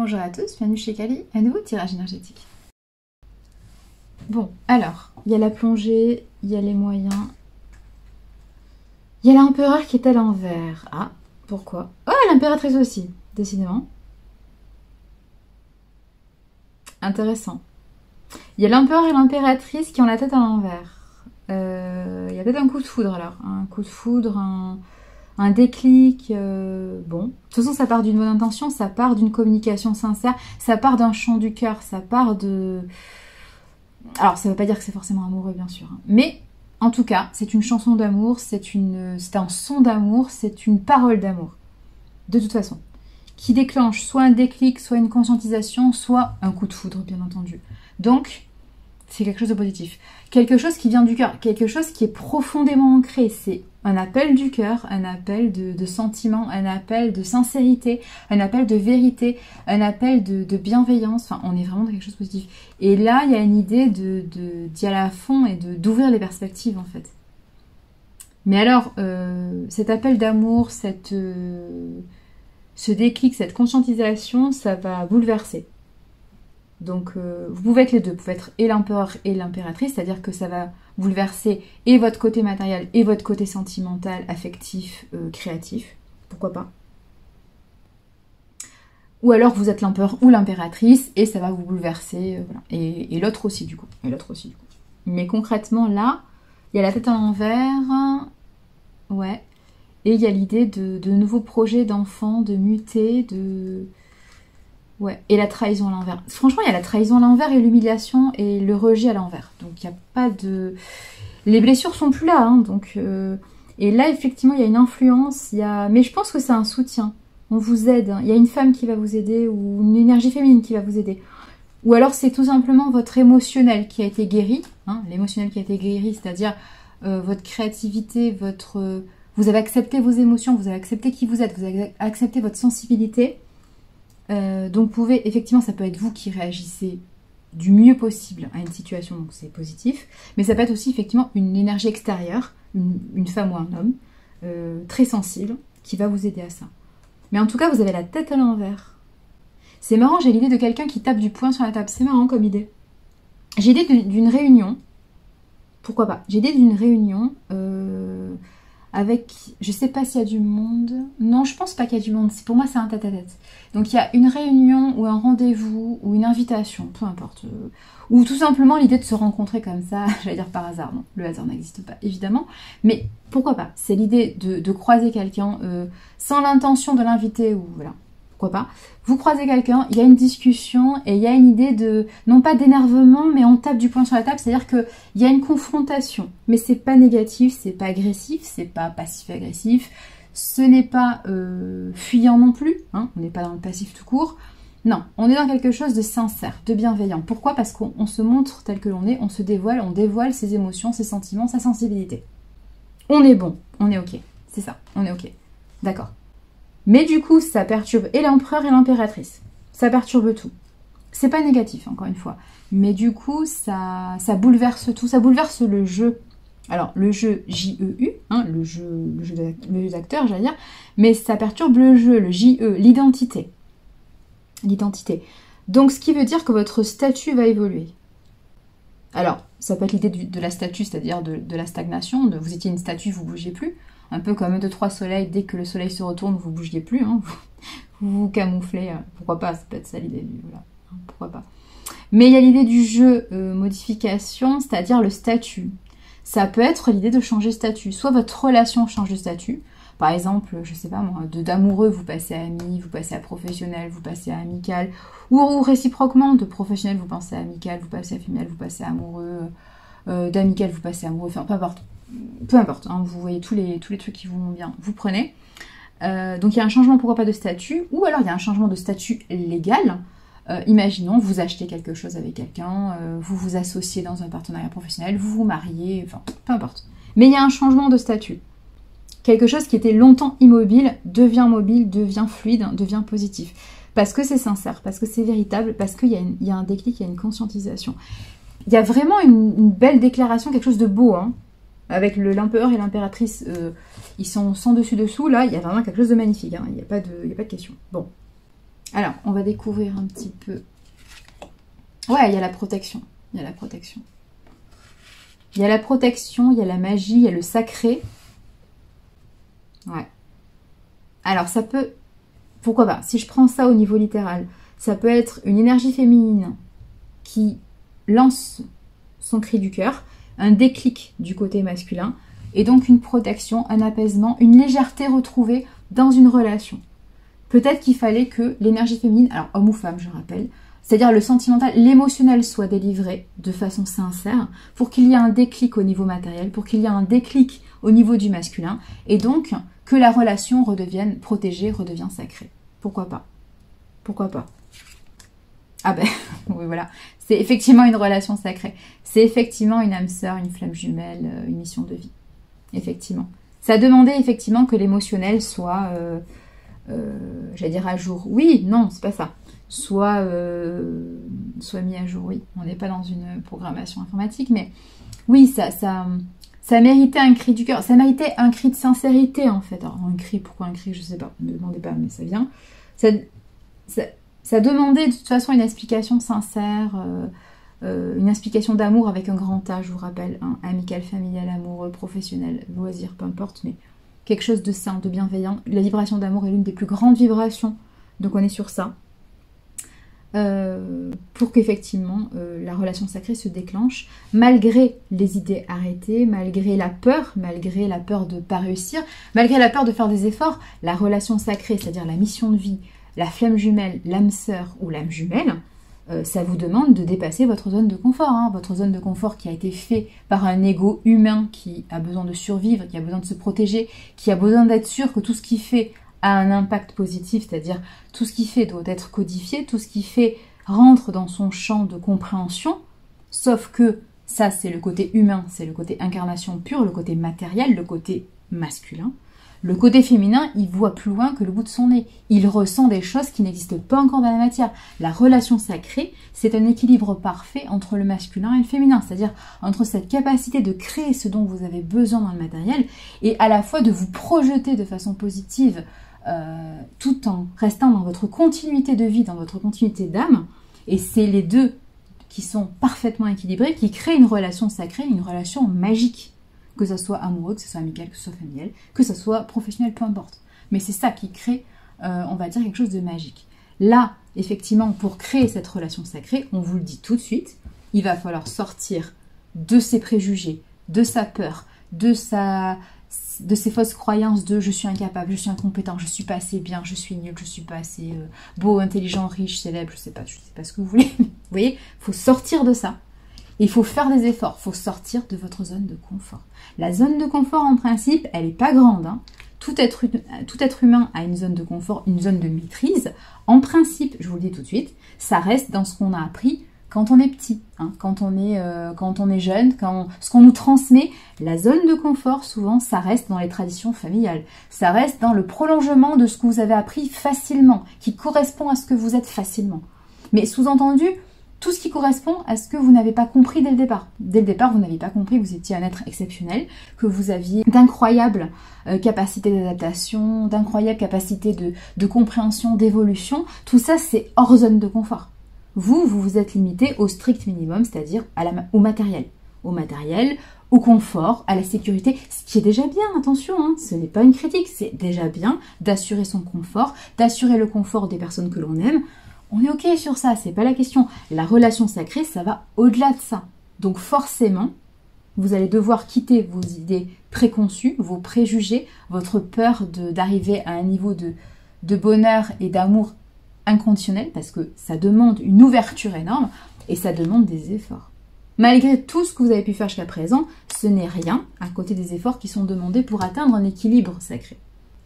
Bonjour à tous, bienvenue chez Kali, un nouveau tirage énergétique. Bon, alors, il y a la plongée, il y a les moyens. Il y a l'empereur qui est à l'envers. Ah, pourquoi? Oh, l'impératrice aussi, décidément. Intéressant. Il y a l'empereur et l'impératrice qui ont la tête à l'envers. Il y a peut-être un coup de foudre alors. Un coup de foudre, un déclic. Bon, de toute façon, ça part d'une bonne intention, ça part d'une communication sincère, ça part d'un chant du cœur, ça part de... Alors, ça ne veut pas dire que c'est forcément amoureux, bien sûr. Hein. Mais, en tout cas, c'est une chanson d'amour, c'est un son d'amour, c'est une parole d'amour. De toute façon. Qui déclenche soit un déclic, soit une conscientisation, soit un coup de foudre, bien entendu. Donc, c'est quelque chose de positif. Quelque chose qui vient du cœur, quelque chose qui est profondément ancré. C'est un appel du cœur, un appel de sentiment, un appel de sincérité, un appel de vérité, un appel de bienveillance. Enfin, on est vraiment dans quelque chose de positif. Et là, il y a une idée d'y aller à fond et d'ouvrir les perspectives, en fait. Mais alors, cet appel d'amour, ce déclic, cette conscientisation, ça va bouleverser. Donc, vous pouvez être les deux. Vous pouvez être et l'empereur et l'impératrice, c'est-à-dire que ça va bouleverser et votre côté matériel et votre côté sentimental, affectif, créatif. Pourquoi pas? Ou alors, vous êtes l'empereur ou l'impératrice et ça va vous bouleverser. Voilà. Et l'autre aussi, du coup. Mais concrètement, là, il y a la tête à l'envers. Ouais. Et il y a l'idée de nouveaux projets d'enfants, de muter, Ouais, et la trahison à l'envers. Franchement, il y a la trahison à l'envers et l'humiliation et le rejet à l'envers. Donc, il n'y a pas de... Les blessures sont plus là, hein, donc... Et là, effectivement, il y a une influence, mais je pense que c'est un soutien. On vous aide. Hein. Il y a une femme qui va vous aider ou une énergie féminine qui va vous aider. Ou alors, c'est tout simplement votre émotionnel qui a été guéri. Hein, l'émotionnel qui a été guéri, c'est-à-dire votre créativité, vous avez accepté vos émotions, vous avez accepté qui vous êtes, vous avez accepté votre sensibilité. Donc effectivement, ça peut être vous qui réagissez du mieux possible à une situation, donc c'est positif, mais ça peut être aussi effectivement une énergie extérieure, une femme ou un homme, très sensible, qui va vous aider à ça. Mais en tout cas, vous avez la tête à l'envers. C'est marrant, j'ai l'idée de quelqu'un qui tape du poing sur la table, c'est marrant comme idée. J'ai l'idée d'une réunion, pourquoi pas, j'ai l'idée d'une réunion avec, je sais pas s'il y a du monde, non je pense pas qu'il y a du monde, pour moi c'est un tête-à-tête. Donc il y a une réunion ou un rendez-vous ou une invitation, peu importe, ou tout simplement l'idée de se rencontrer comme ça, j'allais dire par hasard, non, le hasard n'existe pas évidemment, mais pourquoi pas, c'est l'idée de croiser quelqu'un sans l'intention de l'inviter ou voilà. Pourquoi pas. Vous croisez quelqu'un, il y a une discussion et il y a une idée de, non pas d'énervement, mais on tape du poing sur la table, c'est-à-dire qu'il y a une confrontation. Mais c'est pas négatif, c'est pas agressif, c'est pas passif-agressif, ce n'est pas fuyant non plus, hein, on n'est pas dans le passif tout court. Non, on est dans quelque chose de sincère, de bienveillant. Pourquoi? Parce qu'on se montre tel que l'on est, on se dévoile, on dévoile ses émotions, ses sentiments, sa sensibilité. On est bon, on est ok, c'est ça, on est ok. D'accord. Mais du coup, ça perturbe et l'empereur et l'impératrice. Ça perturbe tout. C'est pas négatif, encore une fois. Mais du coup, ça bouleverse tout. Ça bouleverse le jeu. Alors, le jeu J-E-U, hein, le jeu d'acteur, j'allais dire. Mais ça perturbe le jeu, le J-E, l'identité. L'identité. Donc, ce qui veut dire que votre statut va évoluer. Alors, ça peut être l'idée de la statue, c'est-à-dire de la stagnation. Vous étiez une statue, vous ne bougez plus. Un peu comme 2-3 soleils, dès que le soleil se retourne, vous ne bougiez plus, hein, vous vous camouflez, pourquoi pas, ça peut être ça l'idée, voilà, pourquoi pas. Mais il y a l'idée du jeu modification, c'est-à-dire le statut. Ça peut être l'idée de changer de statut, soit votre relation change de statut, par exemple, je sais pas moi, d'amoureux, vous passez à ami, vous passez à professionnel, vous passez à amical, ou réciproquement, de professionnel, vous passez à amical, vous passez à féminin, vous passez à amoureux, d'amical, vous passez à amoureux, enfin peu importe. Peu importe, hein, vous voyez tous les trucs qui vous vont bien, vous prenez. Donc il y a un changement, pourquoi pas de statut, ou alors il y a un changement de statut légal. Imaginons, vous achetez quelque chose avec quelqu'un, vous vous associez dans un partenariat professionnel, vous vous mariez, enfin peu importe. Mais il y a un changement de statut. Quelque chose qui était longtemps immobile devient mobile, devient fluide, devient positif. Parce que c'est sincère, parce que c'est véritable, parce qu'il y a un déclic, il y a une conscientisation. Il y a vraiment une belle déclaration, quelque chose de beau, hein. Avec l'empereur et l'impératrice, ils sont sans dessus-dessous, là, il y a vraiment quelque chose de magnifique, hein. Il n'y a pas de question. Bon. Alors, on va découvrir un petit peu. Ouais, il y a la protection. Il y a la protection. Il y a la protection, il y a la magie, il y a le sacré. Ouais. Alors, ça peut... Pourquoi pas? Si je prends ça au niveau littéral, ça peut être une énergie féminine qui lance son cri du cœur, un déclic du côté masculin, et donc une protection, un apaisement, une légèreté retrouvée dans une relation. Peut-être qu'il fallait que l'énergie féminine, alors homme ou femme, je rappelle, c'est-à-dire le sentimental, l'émotionnel soit délivré de façon sincère pour qu'il y ait un déclic au niveau matériel, pour qu'il y ait un déclic au niveau du masculin, et donc que la relation redevienne protégée, redevienne sacrée. Pourquoi pas? Pourquoi pas? Ah ben, oui voilà, c'est effectivement une relation sacrée. C'est effectivement une âme sœur, une flamme jumelle, une mission de vie. Effectivement. Ça demandait effectivement que l'émotionnel soit, j'allais dire à jour. Oui, non, c'est pas ça. Soit mis à jour, oui. On n'est pas dans une programmation informatique, mais oui, ça méritait un cri du cœur. Ça méritait un cri de sincérité, en fait. Alors, un cri, pourquoi un cri, je sais pas. Ne me demandez pas, mais ça vient. Ça demandait de toute façon une explication sincère, une explication d'amour avec un grand A, je vous rappelle, hein, amical, familial, amoureux, professionnel, loisir, peu importe, mais quelque chose de sain, de bienveillant. La vibration d'amour est l'une des plus grandes vibrations, donc on est sur ça. Pour qu'effectivement la relation sacrée se déclenche, malgré les idées arrêtées, malgré la peur de ne pas réussir, malgré la peur de faire des efforts, la relation sacrée, c'est-à-dire la mission de vie, la flamme jumelle, l'âme sœur ou l'âme jumelle, ça vous demande de dépasser votre zone de confort, hein, votre zone de confort qui a été faite par un ego humain qui a besoin de survivre, qui a besoin de se protéger, qui a besoin d'être sûr que tout ce qu'il fait a un impact positif, c'est-à-dire tout ce qu'il fait doit être codifié, tout ce qu'il fait rentre dans son champ de compréhension, sauf que ça c'est le côté humain, c'est le côté incarnation pure, le côté matériel, le côté masculin. Le côté féminin, il voit plus loin que le bout de son nez. Il ressent des choses qui n'existent pas encore dans la matière. La relation sacrée, c'est un équilibre parfait entre le masculin et le féminin, c'est-à-dire entre cette capacité de créer ce dont vous avez besoin dans le matériel et à la fois de vous projeter de façon positive tout en restant dans votre continuité de vie, dans votre continuité d'âme. Et c'est les deux qui sont parfaitement équilibrés qui créent une relation sacrée, une relation magique. Que ce soit amoureux, que ce soit amical, que ce soit familial, que ce soit professionnel, peu importe. Mais c'est ça qui crée, on va dire, quelque chose de magique. Là, effectivement, pour créer cette relation sacrée, on vous le dit tout de suite, il va falloir sortir de ses préjugés, de sa peur, de ses fausses croyances de je suis incapable, je suis incompétent, je suis pas assez bien, je suis nul, je suis pas assez beau, intelligent, riche, célèbre, je sais pas ce que vous voulez. Vous voyez, il faut sortir de ça. Il faut faire des efforts, il faut sortir de votre zone de confort. La zone de confort, en principe, elle n'est pas grande. Hein. Tout être humain a une zone de confort, une zone de maîtrise. En principe, je vous le dis tout de suite, ça reste dans ce qu'on a appris quand on est petit, hein, quand on est jeune, ce qu'on nous transmet. La zone de confort, souvent, ça reste dans les traditions familiales. Ça reste dans le prolongement de ce que vous avez appris facilement, qui correspond à ce que vous êtes facilement. Mais sous-entendu, tout ce qui correspond à ce que vous n'avez pas compris dès le départ. Dès le départ, vous n'aviez pas compris que vous étiez un être exceptionnel, que vous aviez d'incroyables capacités d'adaptation, d'incroyables capacités de compréhension, d'évolution. Tout ça, c'est hors zone de confort. Vous vous êtes limité au strict minimum, c'est-à-dire au matériel. Au matériel, au confort, à la sécurité, ce qui est déjà bien, attention, hein, ce n'est pas une critique, c'est déjà bien d'assurer son confort, d'assurer le confort des personnes que l'on aime. On est ok sur ça, c'est pas la question. La relation sacrée, ça va au-delà de ça. Donc forcément, vous allez devoir quitter vos idées préconçues, vos préjugés, votre peur d'arriver à un niveau de bonheur et d'amour inconditionnel, parce que ça demande une ouverture énorme et ça demande des efforts. Malgré tout ce que vous avez pu faire jusqu'à présent, ce n'est rien à côté des efforts qui sont demandés pour atteindre un équilibre sacré.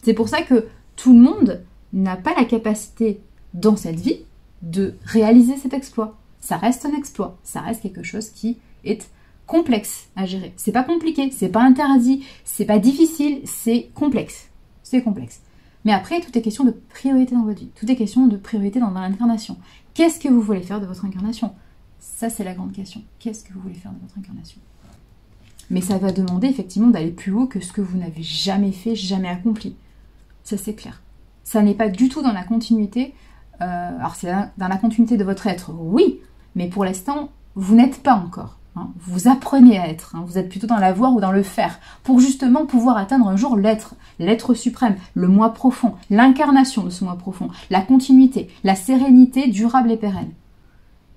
C'est pour ça que tout le monde n'a pas la capacité dans cette vie de réaliser cet exploit. Ça reste un exploit, ça reste quelque chose qui est complexe à gérer. C'est pas compliqué, c'est pas interdit, c'est pas difficile, c'est complexe. C'est complexe. Mais après, tout est question de priorité dans votre vie. Tout est question de priorité dans l'incarnation. Qu'est-ce que vous voulez faire de votre incarnation? Ça, c'est la grande question. Qu'est-ce que vous voulez faire de votre incarnation? Mais ça va demander effectivement d'aller plus haut que ce que vous n'avez jamais fait, jamais accompli. Ça, c'est clair. Ça n'est pas du tout dans la continuité alors c'est dans la continuité de votre être, oui, mais pour l'instant, vous n'êtes pas encore. Hein. Vous apprenez à être, hein. Vous êtes plutôt dans la voir ou dans le faire, pour justement pouvoir atteindre un jour l'être suprême, le moi profond, l'incarnation de ce moi profond, la continuité, la sérénité durable et pérenne.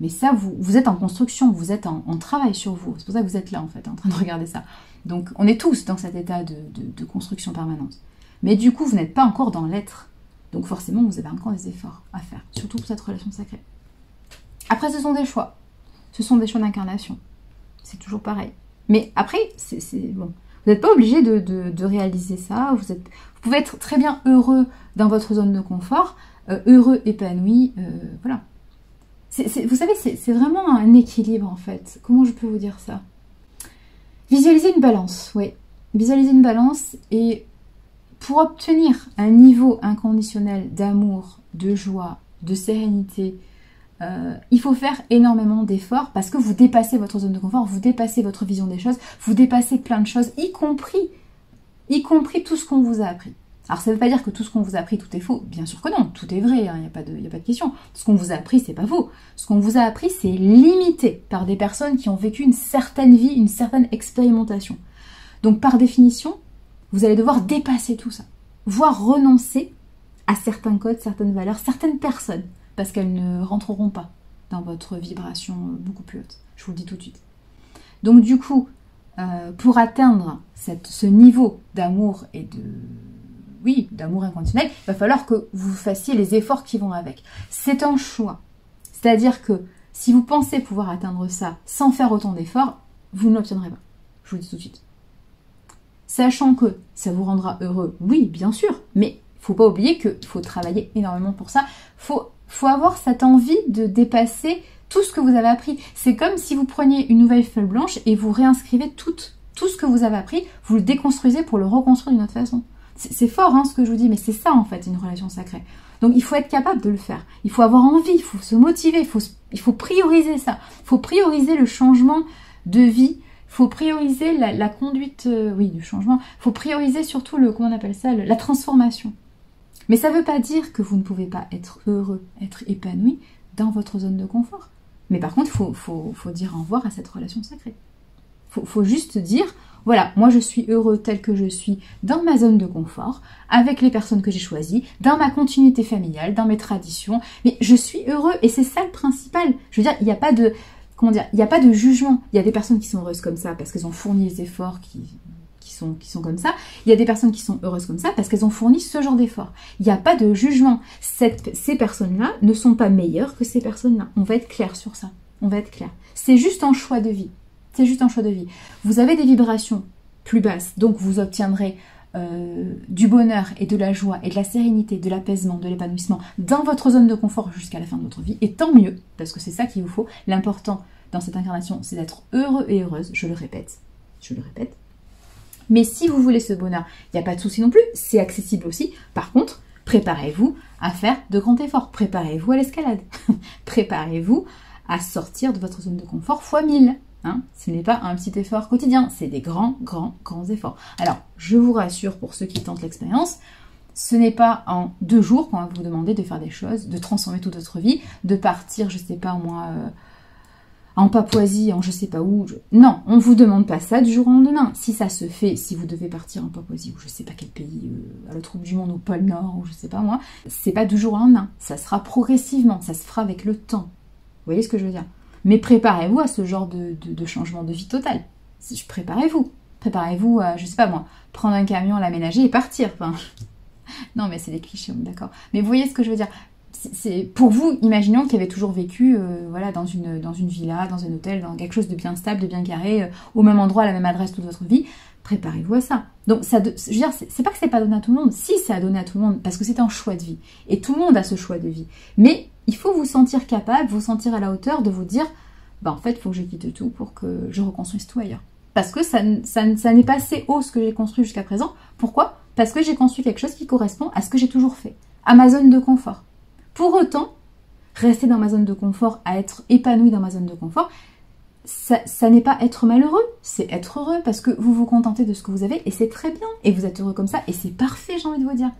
Mais ça, vous êtes en construction, vous êtes en travail sur vous. C'est pour ça que vous êtes là, en fait, en train de regarder ça. Donc, on est tous dans cet état de construction permanente. Mais du coup, vous n'êtes pas encore dans l'être. Donc, forcément, vous avez encore des efforts à faire, surtout pour cette relation sacrée. Après, ce sont des choix. Ce sont des choix d'incarnation. C'est toujours pareil. Mais après, bon. Vous n'êtes pas obligé de réaliser ça. Vous pouvez être très bien heureux dans votre zone de confort, heureux, épanoui, voilà. Vous savez, c'est vraiment un équilibre, en fait. Comment je peux vous dire ça? Visualiser une balance, oui. Visualiser une balance, et pour obtenir un niveau inconditionnel d'amour, de joie, de sérénité, il faut faire énormément d'efforts parce que vous dépassez votre zone de confort, vous dépassez votre vision des choses, vous dépassez plein de choses, y compris tout ce qu'on vous a appris. Alors ça ne veut pas dire que tout ce qu'on vous a appris, tout est faux. Bien sûr que non, tout est vrai, il n'y a pas de question. Ce qu'on vous a appris, c'est pas faux. Ce qu'on vous a appris, c'est limité par des personnes qui ont vécu une certaine vie, une certaine expérimentation. Donc par définition, vous allez devoir dépasser tout ça. Voire renoncer à certains codes, certaines valeurs, certaines personnes, parce qu'elles ne rentreront pas dans votre vibration beaucoup plus haute. Je vous le dis tout de suite. Donc du coup, pour atteindre ce niveau d'amour et d'amour inconditionnel, il va falloir que vous fassiez les efforts qui vont avec. C'est un choix. C'est-à-dire que si vous pensez pouvoir atteindre ça sans faire autant d'efforts, vous ne l'obtiendrez pas. Je vous le dis tout de suite. Sachant que ça vous rendra heureux, oui, bien sûr, mais il ne faut pas oublier qu'il faut travailler énormément pour ça. Faut avoir cette envie de dépasser tout ce que vous avez appris. C'est comme si vous preniez une nouvelle feuille blanche et vous réinscrivez tout ce que vous avez appris, vous le déconstruisez pour le reconstruire d'une autre façon. C'est fort hein, ce que je vous dis, mais c'est ça en fait une relation sacrée. Donc il faut être capable de le faire. Il faut avoir envie, il faut se motiver, il faut prioriser ça. Il faut prioriser le changement de vie. Il faut prioriser la conduite du changement. Il faut prioriser surtout comment on appelle ça, la transformation. Mais ça ne veut pas dire que vous ne pouvez pas être heureux, être épanoui dans votre zone de confort. Mais par contre, il faut dire au revoir à cette relation sacrée. Il faut juste dire, voilà, moi je suis heureux tel que je suis dans ma zone de confort, avec les personnes que j'ai choisies, dans ma continuité familiale, dans mes traditions, mais je suis heureux et c'est ça le principal. Je veux dire, il n'y a pas de, il n'y a pas de jugement. Il y a des personnes qui sont heureuses comme ça parce qu'elles ont fourni les efforts qui sont comme ça. Il y a des personnes qui sont heureuses comme ça parce qu'elles ont fourni ce genre d'efforts. Il n'y a pas de jugement. Ces personnes-là ne sont pas meilleures que ces personnes-là. On va être clair sur ça. On va être clair. C'est juste un choix de vie. C'est juste un choix de vie. Vous avez des vibrations plus basses, donc vous obtiendrez du bonheur et de la joie et de la sérénité, de l'apaisement, de l'épanouissement dans votre zone de confort jusqu'à la fin de votre vie. Et tant mieux, parce que c'est ça qu'il vous faut. L'important dans cette incarnation, c'est d'être heureux et heureuse. Je le répète. Mais si vous voulez ce bonheur, il n'y a pas de souci non plus. C'est accessible aussi. Par contre, préparez-vous à faire de grands efforts. Préparez-vous à l'escalade. Préparez-vous à sortir de votre zone de confort fois 1000. Hein, ce n'est pas un petit effort quotidien, c'est des grands efforts. Alors, je vous rassure pour ceux qui tentent l'expérience, ce n'est pas en 2 jours qu'on va vous demander de faire des choses, de transformer toute votre vie, de partir, je sais pas moi, en Papouasie, en je sais pas où. Non, on ne vous demande pas ça du jour au lendemain. Si ça se fait, si vous devez partir en Papouasie ou je sais pas quel pays, à l'autre bout du monde, au pôle Nord ou je sais pas moi, c'est pas du jour au lendemain. Ça sera progressivement, ça se fera avec le temps. Vous voyez ce que je veux dire ? Mais préparez-vous à ce genre de changement de vie total. Préparez-vous. Préparez-vous à, je sais pas moi, prendre un camion, l'aménager et partir. Enfin, non, mais c'est des clichés, d'accord. Mais vous voyez ce que je veux dire. C'est pour vous, imaginons qu'il y avait toujours vécu voilà, dans une villa, dans un hôtel, dans quelque chose de bien stable, de bien carré, au même endroit, à la même adresse toute votre vie. Préparez-vous à ça. Donc, je veux dire, c'est pas que c'est pas donné à tout le monde. Si, c'est à donner à tout le monde, parce que c'est un choix de vie. Et tout le monde a ce choix de vie. Mais il faut vous sentir capable, vous sentir à la hauteur de vous dire, bah en fait, il faut que je quitte tout pour que je reconstruise tout ailleurs. Parce que ça n'est pas assez haut ce que j'ai construit jusqu'à présent. Pourquoi ? Parce que j'ai construit quelque chose qui correspond à ce que j'ai toujours fait, à ma zone de confort. Pour autant, rester dans ma zone de confort, à être épanoui dans ma zone de confort, ça n'est pas être malheureux, c'est être heureux parce que vous vous contentez de ce que vous avez et c'est très bien. Et vous êtes heureux comme ça et c'est parfait, j'ai envie de vous dire.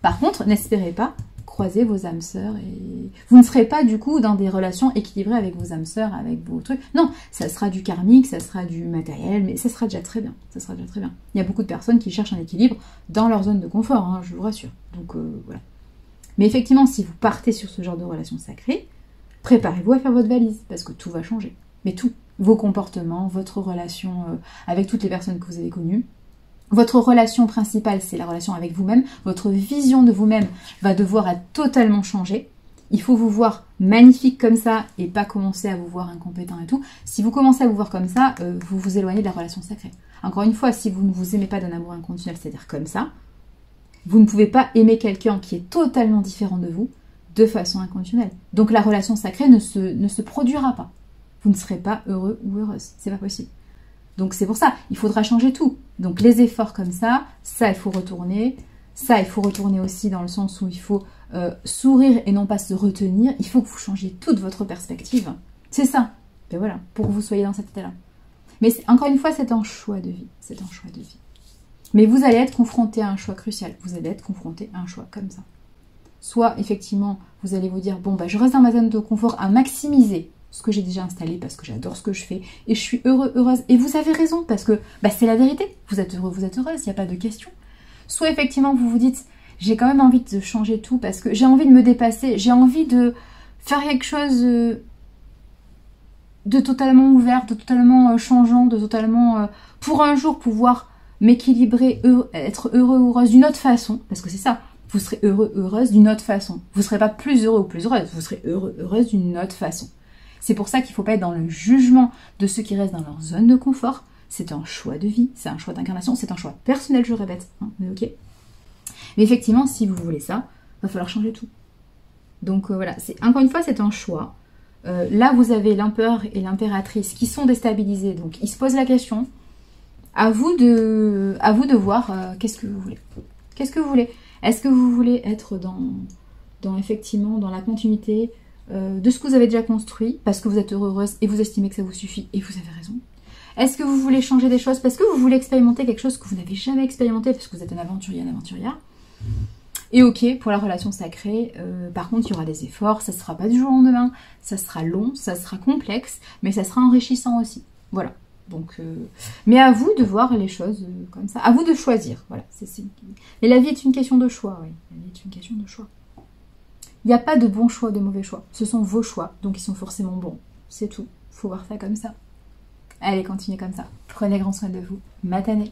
Par contre, n'espérez pas croiser vos âmes sœurs et vous ne serez pas du coup dans des relations équilibrées avec vos âmes sœurs, avec vos trucs. Non, ça sera du karmique, ça sera du matériel, mais ça sera déjà très bien. Ça sera déjà très bien. Il y a beaucoup de personnes qui cherchent un équilibre dans leur zone de confort, hein, je vous rassure. Donc voilà. Mais effectivement, si vous partez sur ce genre de relation sacrée, préparez-vous à faire votre valise parce que tout va changer. Mais tout, vos comportements, votre relation avec toutes les personnes que vous avez connues. Votre relation principale, c'est la relation avec vous-même. Votre vision de vous-même va devoir être totalement changée. Il faut vous voir magnifique comme ça et pas commencer à vous voir incompétent et tout. Si vous commencez à vous voir comme ça, vous vous éloignez de la relation sacrée. Encore une fois, si vous ne vous aimez pas d'un amour inconditionnel, c'est-à-dire comme ça, vous ne pouvez pas aimer quelqu'un qui est totalement différent de vous de façon inconditionnelle. Donc la relation sacrée ne se produira pas. Vous ne serez pas heureux ou heureuse. C'est pas possible. Donc c'est pour ça, il faudra changer tout. Donc les efforts comme ça il faut retourner. Ça, il faut retourner aussi dans le sens où il faut sourire et non pas se retenir. Il faut que vous changiez toute votre perspective. C'est ça. Et voilà, pour que vous soyez dans cet état-là. Mais encore une fois, c'est un choix de vie. C'est un choix de vie. Mais vous allez être confronté à un choix crucial. Vous allez être confronté à un choix comme ça. Soit, effectivement, vous allez vous dire, bon, bah, je reste dans ma zone de confort à maximiser ce que j'ai déjà installé parce que j'adore ce que je fais et je suis heureuse. Et vous avez raison parce que bah, c'est la vérité. Vous êtes heureux, vous êtes heureuse, il n'y a pas de question. Soit, effectivement, vous vous dites, j'ai quand même envie de changer tout parce que j'ai envie de me dépasser, j'ai envie de faire quelque chose de totalement ouvert, de totalement changeant, de totalement... pour un jour pouvoir m'équilibrer, être heureux ou heureuse d'une autre façon, parce que c'est ça, vous serez heureux, heureuse d'une autre façon. Vous ne serez pas plus heureux ou plus heureuse, vous serez heureux, heureuse d'une autre façon. C'est pour ça qu'il ne faut pas être dans le jugement de ceux qui restent dans leur zone de confort. C'est un choix de vie, c'est un choix d'incarnation, c'est un choix personnel, je répète. Hein, ok. Mais effectivement, si vous voulez ça, il va falloir changer tout. Donc voilà, encore une fois, c'est un choix. Là, vous avez l'empereur et l'impératrice qui sont déstabilisés, donc ils se posent la question. À vous de voir qu'est-ce que vous voulez. Qu'est-ce que vous voulez? Est-ce que vous voulez être effectivement dans la continuité de ce que vous avez déjà construit parce que vous êtes heureuse et vous estimez que ça vous suffit et vous avez raison? Est-ce que vous voulez changer des choses parce que vous voulez expérimenter quelque chose que vous n'avez jamais expérimenté parce que vous êtes un aventurier, une aventurière? Et ok, pour la relation sacrée, par contre, il y aura des efforts, ça ne sera pas du jour au lendemain, ça sera long, ça sera complexe, mais ça sera enrichissant aussi. Voilà. Donc, mais à vous de voir les choses comme ça, à vous de choisir. Voilà. Mais la vie est une question de choix, oui. La vie est une question de choix. Il n'y a pas de bon choix, de mauvais choix. Ce sont vos choix, donc ils sont forcément bons. C'est tout. Faut voir ça comme ça. Allez, continuez comme ça. Prenez grand soin de vous. Matane.